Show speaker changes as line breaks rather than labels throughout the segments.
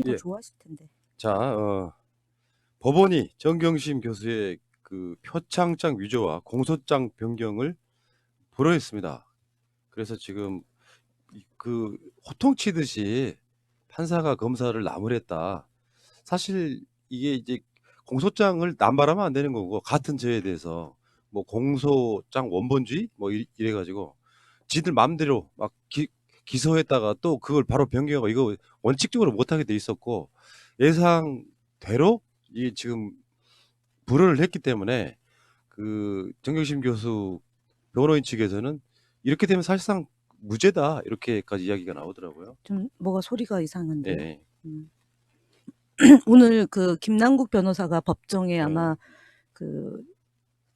더
예.
좋아하실 텐데.
자, 법원이 정경심 교수의 그 표창장 위조와 공소장 변경을 불허했습니다. 그래서 지금 그 호통치듯이 판사가 검사를 나무랬다. 사실 이게 이제 공소장을 남발하면 안 되는 거고, 같은 죄에 대해서 뭐 공소장 원본주의 뭐 이래 가지고 지들 맘대로 막 기소했다가 또 그걸 바로 변경하고, 이거 원칙적으로 못하게 돼 있었고, 예상대로 이 지금 불허를 했기 때문에 그 정경심 교수 변호인 측에서는 이렇게 되면 사실상 무죄다, 이렇게까지 이야기가 나오더라고요.
좀 뭐가 소리가 이상한데요.
예.
오늘 그 김남국 변호사가 법정에
예.
아마 그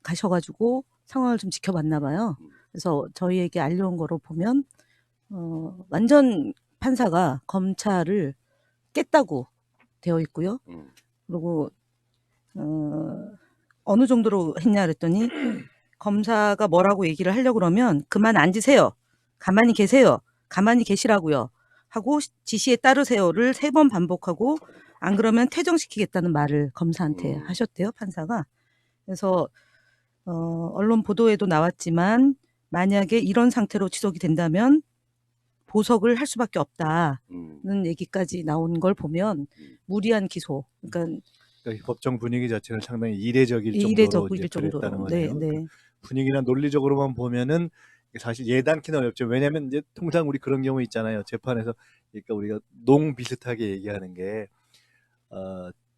가셔가지고 상황을 좀 지켜봤나 봐요. 그래서 저희에게 알려온 거로 보면 완전 판사가 검찰을 깼다고 되어 있고요. 그리고 어느 정도로 했냐 그랬더니 검사가 뭐라고 얘기를 하려고 그러면 그만 앉으세요. 가만히 계세요. 가만히 계시라고요. 하고 지시에 따르세요를 3번 반복하고 안 그러면 퇴정시키겠다는 말을 검사한테 하셨대요, 판사가. 그래서 언론 보도에도 나왔지만 만약에 이런 상태로 지속이 된다면 보석을 할 수밖에 없다는 얘기까지 나온 걸 보면 무리한 기소. 그러니까
법정 분위기 자체는 상당히 이례적일 정도로 이제 그랬다는 거네요.
네.
그 분위기나 논리적으로만 보면은 사실 예단키는 어렵죠. 왜냐하면 이제 통상 우리 그런 경우 있잖아요. 재판에서, 그러니까 우리가 농 비슷하게 얘기하는 게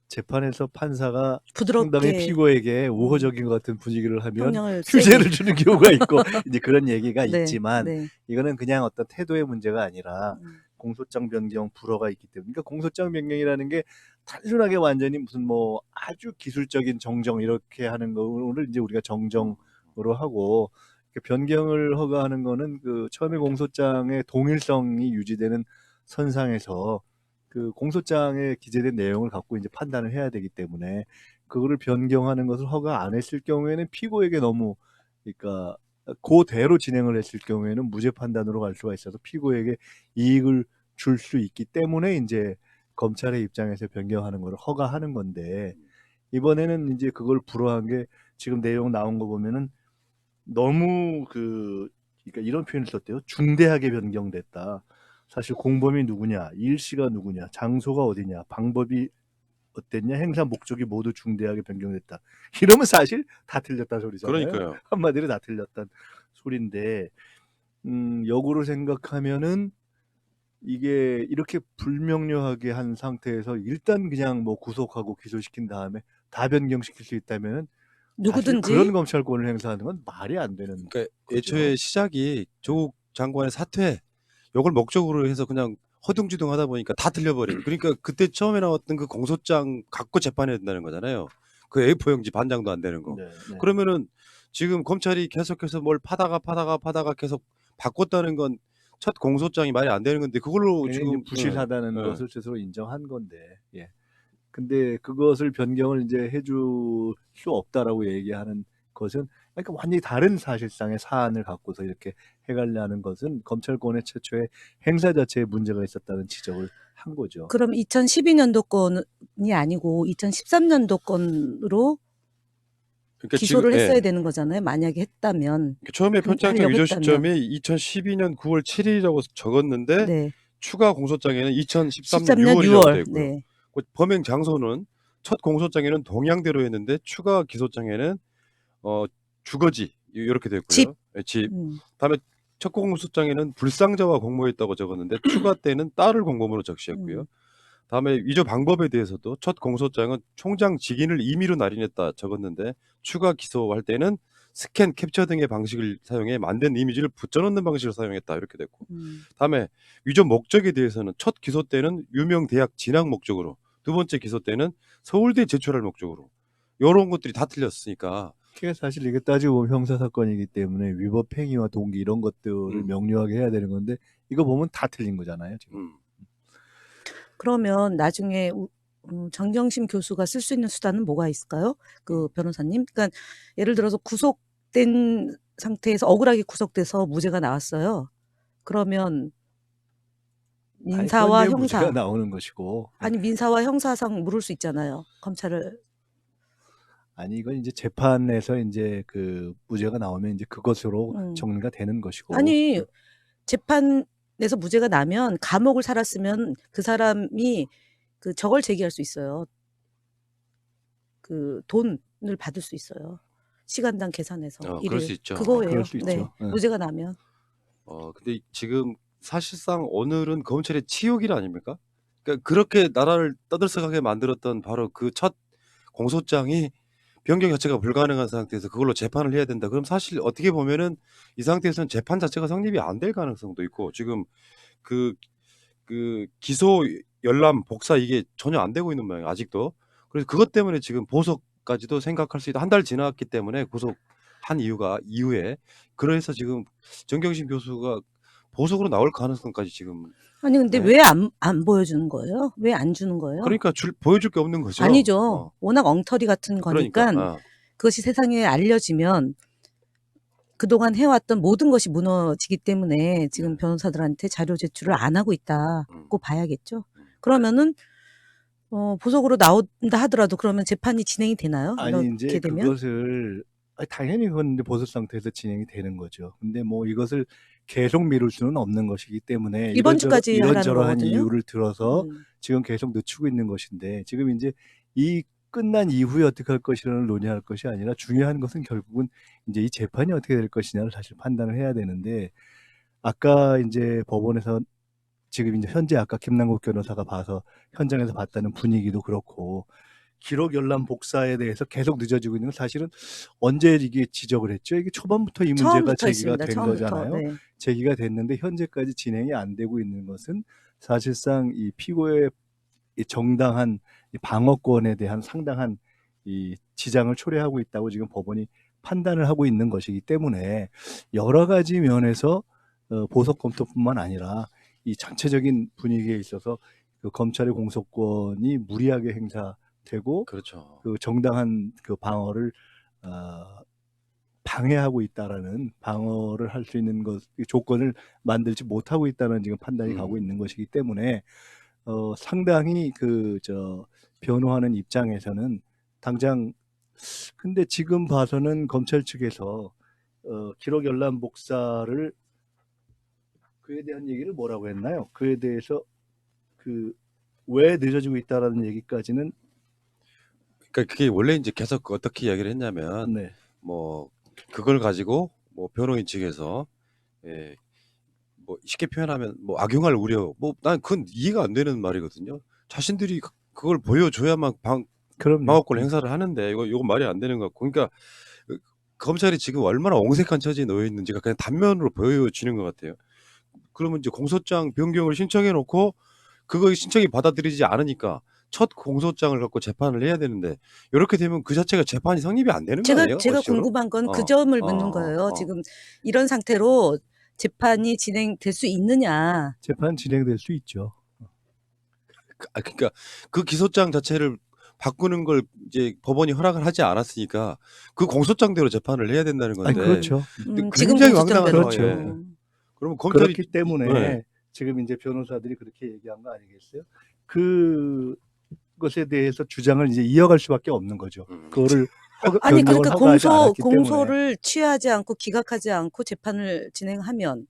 재판에서 판사가 상당히 피고에게 우호적인 것 같은 분위기를 하면 휴재를 주는 경우가 있고 이제 그런 얘기가
네,
있지만
네.
이거는 그냥 어떤 태도의 문제가 아니라 공소장 변경 불허가 있기 때문에, 그러니까 공소장 변경이라는 게 단순하게 완전히 무슨 뭐 아주 기술적인 정정 이렇게 하는 거를 이제 우리가 정정으로 하고, 변경을 허가하는 거는 그 처음에 공소장의 동일성이 유지되는 선상에서 그 공소장에 기재된 내용을 갖고 이제 판단을 해야 되기 때문에, 그거를 변경하는 것을 허가 안 했을 경우에는 피고에게 너무, 그러니까 그대로 진행을 했을 경우에는 무죄 판단으로 갈 수가 있어서 피고에게 이익을 줄 수 있기 때문에 이제 검찰의 입장에서 변경하는 걸 허가하는 건데, 이번에는 이제 그걸 불허한 게 지금 내용 나온 거 보면은 너무 그러니까 이런 표현을 썼대요. 중대하게 변경됐다. 사실 공범이 누구냐, 일시가 누구냐, 장소가 어디냐, 방법이 어땠냐, 행사 목적이 모두 중대하게 변경됐다. 이러면 사실 다 틀렸다 소리잖아요.
그러니까요.
한마디로 다 틀렸단 소리인데, 역으로 생각하면은 이게 이렇게 불명료하게 한 상태에서 일단 그냥 뭐 구속하고 기소시킨 다음에 다 변경시킬 수 있다면은
누구든지
그런 검찰권을 행사하는 건 말이 안 되는
그러니까
거죠.
애초에 시작이 조국 장관의 사퇴, 요걸 목적으로 해서 그냥 허둥지둥 하다 보니까 다 틀려버린. 그러니까 그때 처음에 나왔던 그 공소장 갖고 재판해야 된다는 거잖아요. 그 A4 용지 반장도 안 되는 거.
네, 네.
그러면은 지금 검찰이 계속해서 뭘 파다가 계속 바꿨다는 건 첫 공소장이 말이 안 되는 건데, 그걸로 지금
부실하다는 것을 스스로 인정한 건데, 예. 근데 그것을 변경을 이제 해줄 수 없다라고 얘기하는 것은, 그러니까 완전히 다른 사실상의 사안을 갖고서 이렇게 해가려는 것은 검찰권의 최초의 행사 자체에 문제가 있었다는 지적을 한 거죠.
그럼 2012년도 건이 아니고 2013년도 건으로
그러니까
기소를
지금,
했어야 되는 거잖아요. 만약에 했다면.
처음에 표창장 위조 시점이 2012년 9월 7일이라고 적었는데,
네.
추가 공소장에는 2013년 6월이라고 되어 있고요.
네.
그 범행 장소는 첫 공소장에는 동양대로 했는데 추가 기소장에는 주거지 이렇게 되어 있고요. 집. 다음에 첫 공소장에는 불상자와 공모했다고 적었는데 추가 때는 딸을 공범으로 적시했고요. 다음에 위조 방법에 대해서도 첫 공소장은 총장 직인을 임의로 날인했다 적었는데 추가 기소할 때는 스캔, 캡처 등의 방식을 사용해 만든 이미지를 붙여넣는 방식을 사용했다, 이렇게 됐고, 다음에 위조 목적에 대해서는 첫 기소 때는 유명 대학 진학 목적으로, 두 번째 기소 때는 서울대 제출할 목적으로, 이런 것들이 다 틀렸으니까.
사실 이게 따지고 보면 형사사건이기 때문에 위법 행위와 동기 이런 것들을 명료하게 해야 되는 건데, 이거 보면 다 틀린 거잖아요, 지금.
그러면 나중에 정경심 교수가 쓸 수 있는 수단은 뭐가 있을까요? 그 변호사님. 그러니까 예를 들어서 구속된 상태에서 억울하게 구속돼서 무죄가 나왔어요. 그러면 민사와
현재 무죄가
형사.
나오는 것이고
아니 민사와 형사상 물을 수 있잖아요. 검찰을.
아니 이건 이제 재판에서 이제 그 무죄가 나오면 이제 그것으로
음.
정리가 되는 것이고
아니 재판에서 무죄가 나면 감옥을 살았으면 그 사람이 그 저걸 제기할 수 있어요. 그 돈을 받을 수 있어요. 시간당 계산해서
그럴
일을.
수 있죠.
그거예요.
그럴 수
네.
있죠. 예.
무죄가 나면.
근데 지금 사실상 오늘은 검찰의 치욕일 아닙니까? 그러니까 그렇게 나라를 떠들썩하게 만들었던 바로 그 첫 공소장이 변경 자체가 불가능한 상태에서 그걸로 재판을 해야 된다. 그럼 사실 어떻게 보면은 이 상태에서는 재판 자체가 성립이 안 될 가능성도 있고 지금 그 기소 열람 복사 이게 전혀 안 되고 있는 모양이에요. 아직도. 그래서 그것 때문에 지금 보석까지도 생각할 수 있다. 한 달 지났기 때문에 구속한 이후에 그래서 지금 정경심 교수가 보석으로 나올 가능성까지 지금
아니 근데
네.
왜 안 보여주는 거예요? 왜 안 주는 거예요?
그러니까 보여줄 게 없는 거죠.
아니죠. 워낙 엉터리 같은
그러니까
거니까 그것이 세상에 알려지면 그동안 해왔던 모든 것이 무너지기 때문에 지금 변호사들한테 자료 제출을 안 하고 있다고 봐야겠죠. 그러면은 보석으로 나온다 하더라도 그러면 재판이 진행이 되나요?
아니 이제
이렇게 되면?
그것을 당연히 그건 이제 보석 상태에서 진행이 되는 거죠. 근데 뭐 이것을 계속 미룰 수는 없는 것이기 때문에
이번 주까지 하라는
이런저런한
거거든요.
이유를 들어서 지금 계속 늦추고 있는 것인데 지금 이제 이 끝난 이후에 어떻게 할 것이라는 논의할 것이 아니라 중요한 것은 결국은 이제 이 재판이 어떻게 될 것이냐를 사실 판단을 해야 되는데 아까 이제 법원에서 지금 이제 현재 아까 김남국 변호사가 봐서 현장에서 봤다는 분위기도 그렇고 기록 열람 복사에 대해서 계속 늦어지고 있는 건 사실은 언제 이게 지적을 했죠? 이게 초반부터 이 문제가
처음부터
제기가
있습니다.
된
처음부터.
거잖아요.
네.
제기가 됐는데 현재까지 진행이 안 되고 있는 것은 사실상 이 피고의 이 정당한 이 방어권에 대한 상당한 이 지장을 초래하고 있다고 지금 법원이 판단을 하고 있는 것이기 때문에 여러 가지 면에서 보석 검토뿐만 아니라 이 전체적인 분위기에 있어서 그 검찰의 공소권이 무리하게 행사되고
그렇죠.
그 정당한 그 방어를 방해하고 있다라는 방어를 할 수 있는 것 조건을 만들지 못하고 있다는 지금 판단이 가고 있는 것이기 때문에 상당히 변호하는 입장에서는 당장 근데 지금 봐서는 검찰 측에서 기록 열람 복사를 그에 대한 얘기를 뭐라고 했나요? 그에 대해서 왜 늦어지고 있다라는 얘기까지는
그러니까 그게 원래 이제 계속 어떻게 이야기를 했냐면
네.
뭐 그걸 가지고 뭐 변호인 측에서 뭐 쉽게 표현하면 뭐 악용할 우려 난 그건 이해가 안 되는 말이거든요. 자신들이 그걸 보여줘야만
그럼요.
방어권을 행사를 하는데 이건 말이 안 되는 것 같고 그러니까 검찰이 지금 얼마나 옹색한 처지에 놓여 있는지가 그냥 단면으로 보여지는 것 같아요. 그러면 이제 공소장 변경을 신청해 놓고 그거 신청이 받아들이지 않으니까 첫 공소장을 갖고 재판을 해야 되는데 이렇게 되면 그 자체가 재판이 성립이 안 되는 거 아니에요?
제가
원칙적으로?
궁금한 건 그 점을 묻는 거예요. 지금 이런 상태로 재판이 진행될 수 있느냐.
재판 진행될 수 있죠.
그러니까 그 기소장 자체를 바꾸는 걸 이제 법원이 허락을 하지 않았으니까 그 공소장대로 재판을 해야 된다는 건데.
그렇죠.
근데
지금
굉장히
공소장대로.
황당한
그렇죠.
상황이에요. 그러면 검찰이
그렇기 때문에
네.
지금 이제 변호사들이 그렇게 얘기한 거 아니겠어요? 그것에 대해서 주장을 이제 이어갈 수밖에 없는 거죠. 그거를
아니
변경을
그러니까
허가하지 않았기 때문에.
공소를 취하지 않고 기각하지 않고 재판을 진행하면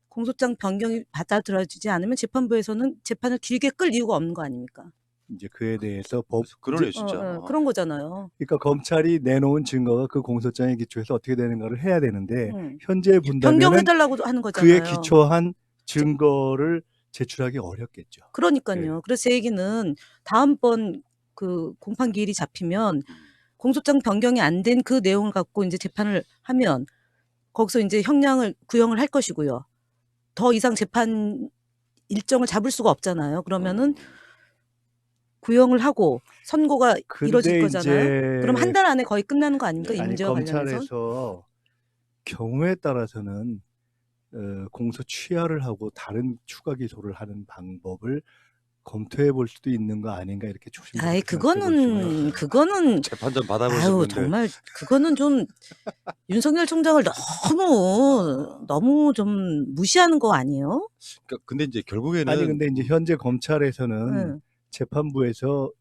공소장 변경이 받아들여지지 않으면 재판부에서는 재판을 길게 끌 이유가 없는 거 아닙니까?
이제 그에 대해서
그러네 진짜.
그런 거잖아요.
그러니까 검찰이 내놓은 증거가 그 공소장에 기초해서 어떻게 되는가를 해야 되는데 현재
변경해
본다면은
달라고 하는 거잖아요.
그에 기초한 증거를 제출하기 어렵겠죠.
그러니까요. 그래서 제 얘기는 다음번 그 공판 기일이 잡히면 공소장 변경이 안 된 그 내용을 갖고 이제 재판을 하면 거기서 이제 구형을 할 것이고요. 더 이상 재판 일정을 잡을 수가 없잖아요. 그러면은 구형을 하고 선고가 이루어질 거잖아요. 그럼 한 달 안에 거의 끝나는 거 아닙니까? 이 문제와 관련해서.
검찰에서 경우에 따라서는 공소 취하를 하고 다른 추가 기소를 하는 방법을 검토해 볼 수도 있는 거 아닌가 이렇게
아이
조심스럽게 생각해 볼 수가 있어요.
그거는
재판 좀 받아보신
아유
분들.
정말 그거는 좀 윤석열 총장을 너무 좀 무시하는 거 아니에요?
그러니까 근데 이제 결국에는
아니 근데 이제 현재 검찰에서는
응.
재판부에서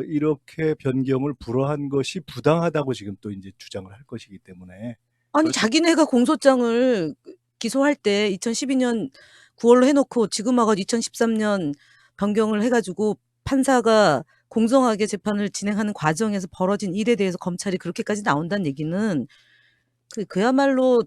이렇게 변경을 불허한 것이 부당하다고 지금 또 이제 주장을 할 것이기 때문에
아니
그렇죠.
자기네가 공소장을 기소할 때 2012년 9월로 해놓고 지금 와가 2013년 변경을 해가지고 판사가 공정하게 재판을 진행하는 과정에서 벌어진 일에 대해서 검찰이 그렇게까지 나온다는 얘기는 그야말로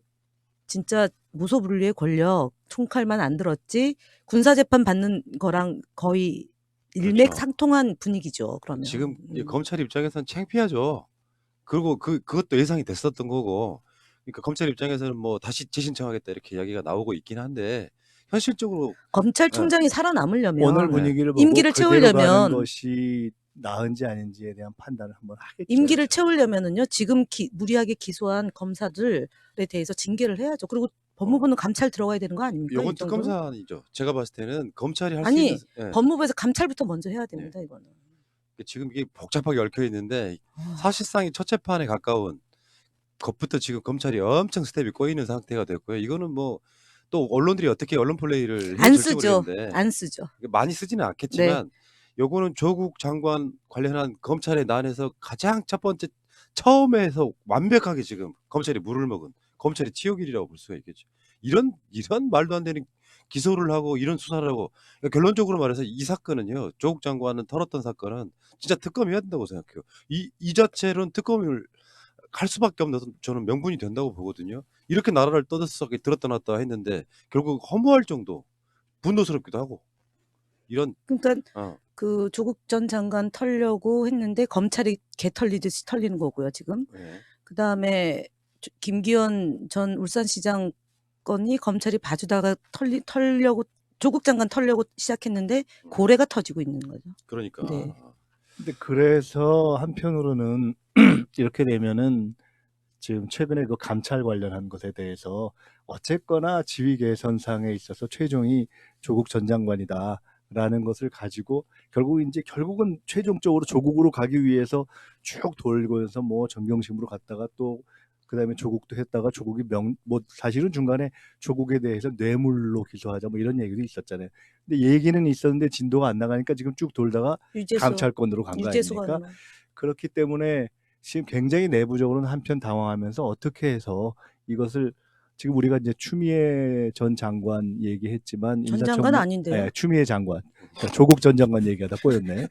진짜 무소불위의 권력, 총칼만 안 들었지 군사재판 받는 거랑 거의
그렇죠.
일맥상통한 분위기죠. 그러면
지금 이 검찰 입장에서는 창피하죠. 그리고 그것도 예상이 됐었던 거고. 그러니까 검찰 입장에서는 뭐 다시 재신청하겠다 이렇게 이야기가 나오고 있긴 한데 현실적으로
검찰총장이
오늘
살아남으려면
분위기를 보고
임기를
그대로 가는
채우려면
것이 나은지 아닌지에 대한 판단을 한번 하겠죠.
임기를 채우려면은요 지금 무리하게 기소한 검사들에 대해서 징계를 해야죠. 그리고 법무부는 감찰 들어가야 되는 거 아닙니까?
요건
이 정도는?
특검 사안이죠. 제가 봤을 때는 검찰이 할 수
아니
있는 예.
법무부에서 감찰부터 먼저 해야 됩니다. 이거는.
지금 이게 복잡하게 얽혀 있는데 사실상 첫 재판에 가까운 것부터 지금 검찰이 엄청 스텝이 꼬이는 상태가 됐고요. 이거는 뭐 또 언론들이 어떻게 언론 플레이를
안
해줄지
쓰죠.
모르겠는데
안 쓰죠.
많이 쓰지는 않겠지만 요거는 조국 장관 관련한 검찰의 난에서 가장 첫 번째 처음에서 완벽하게 지금 검찰이 물을 먹은 검찰의 치욕일이라고 볼 수가 있겠죠. 이런 말도 안 되는 기소를 하고 이런 수사를 하고 그러니까 결론적으로 말해서 이 사건은요. 조국 장관은 털었던 사건은 진짜 특검해야 된다고 생각해요. 이 자체로는 특검을 갈 수밖에 없는 저는 명분이 된다고 보거든요. 이렇게 나라를 떠들썩하게 들었다 놨다 했는데 결국 허무할 정도 분노스럽기도 하고 이런
그러니까
어.
그 조국 전 장관 털려고 했는데 검찰이 개 털리듯이 털리는 거고요. 지금.
네.
그다음에 김기현 전 울산시장 건이 검찰이 봐주다가 털려고 조국 장관 털려고 시작했는데 고래가 터지고 있는 거죠.
그러니까
네.
근데 그래서 한편으로는 이렇게 되면은 지금 최근에 그 감찰 관련한 것에 대해서 어쨌거나 지위 개선상에 있어서 최종이 조국 전 장관이다라는 것을 가지고 결국은 최종적으로 조국으로 가기 위해서 쭉 돌고서 뭐 정경심으로 갔다가 또 그다음에 조국도 했다가 조국이 뭐 사실은 중간에 조국에 대해서 뇌물로 기소하자 뭐 이런 얘기도 있었잖아요. 근데 얘기는 있었는데 진도가 안 나가니까 지금 쭉 돌다가 감찰권으로 간 거 아닙니까? 그렇기 때문에 지금 굉장히 내부적으로는 한편 당황하면서 어떻게 해서 이것을 지금 우리가 이제 추미애 전 장관 얘기했지만
전 장관 아닌데요?
네, 추미애 장관 그러니까 조국 전 장관 얘기하다 꼬였네. 네.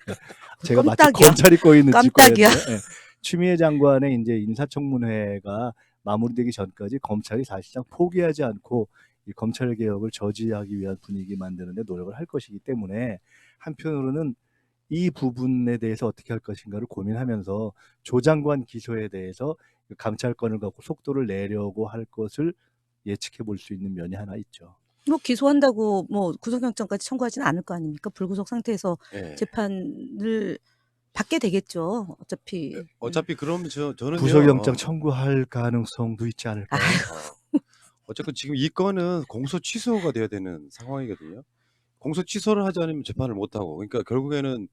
제가 마치
깜짝이야.
검찰이 꼬이는지
깜짝이야.
꼬였네. 네. 추미애 장관의 이제 인사청문회가 마무리되기 전까지 검찰이 사실상 포기하지 않고 이 검찰 개혁을 저지하기 위한 분위기 만드는데 노력을 할 것이기 때문에 한편으로는 이 부분에 대해서 어떻게 할 것인가를 고민하면서 조 장관 기소에 대해서 감찰권을 갖고 속도를 내려고 할 것을 예측해 볼 수 있는 면이 하나 있죠.
뭐 기소한다고 뭐 구속영장까지 청구하지는 않을 거 아닙니까? 불구속 상태에서
예.
재판을 받게 되겠죠. 어차피
그럼 저는
구속영장 청구할 가능성도 있지 않을까요?
어쨌든 지금 이 건은 공소 취소가 돼야 되는 상황이거든요. 공소 취소를 하지 않으면 재판을 못 하고 그러니까 결국에는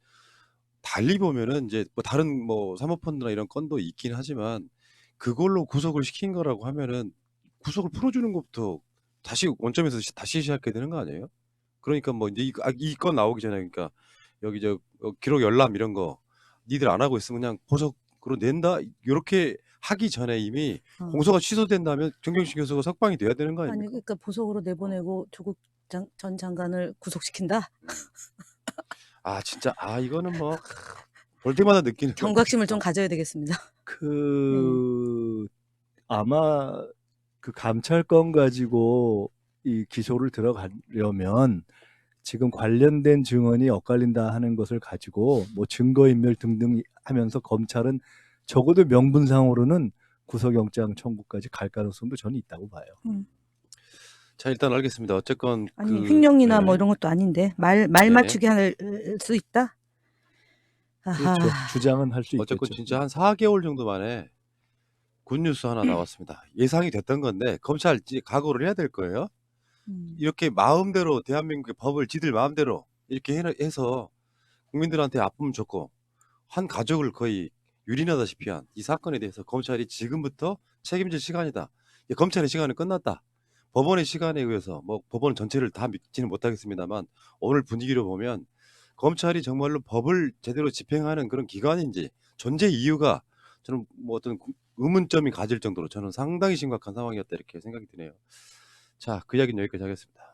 달리 보면은 이제 뭐 다른 뭐 사모펀드나 이런 건도 있긴 하지만 그걸로 구속을 시킨 거라고 하면은 구속을 풀어주는 것부터 다시 원점에서 다시 시작해야 되는 거 아니에요? 그러니까 뭐 이제 이 건 나오기 전에 그러니까 여기 기록 열람 이런 거 니들 안 하고 있으면 그냥 보석으로 낸다 이렇게 하기 전에 이미 공소가 취소된다면 정경심 교수가 석방이 돼야 되는 거
아니
아닙니까?
그러니까 보석으로 내보내고 조국 전 장관을 구속시킨다.
아 진짜 이거는 뭐 볼 때마다 느끼는
경각심을 좀 가져야 되겠습니다.
아마 그 감찰권 가지고 이 기소를 들어가려면 지금 관련된 증언이 엇갈린다 하는 것을 가지고 뭐 증거인멸 등등 하면서 검찰은 적어도 명분상으로는 구속영장 청구까지 갈 가능성도 저는 있다고 봐요.
자 일단 알겠습니다. 어쨌건
아니 횡령이나
네.
뭐 이런 것도 아닌데 말
네네.
맞추기 할 수 있다.
그렇죠. 주장은 할 수 있겠죠.
어쨌건 진짜 한 4개월 정도 만에 굿뉴스 하나 나왔습니다. 예상이 됐던 건데 검찰 이제 각오를 해야 될 거예요. 이렇게 마음대로 대한민국의 법을 지들 마음대로 이렇게 해서 국민들한테 아픔을 줬고 한 가족을 거의 유린하다시피 한 이 사건에 대해서 검찰이 지금부터 책임질 시간이다. 검찰의 시간은 끝났다. 법원의 시간에 의해서 뭐 법원 전체를 다 믿지는 못하겠습니다만 오늘 분위기로 보면 검찰이 정말로 법을 제대로 집행하는 그런 기관인지 존재 이유가 저는 뭐 어떤 의문점이 가질 정도로 저는 상당히 심각한 상황이었다 이렇게 생각이 드네요. 자, 그 이야기는 여기까지 하겠습니다.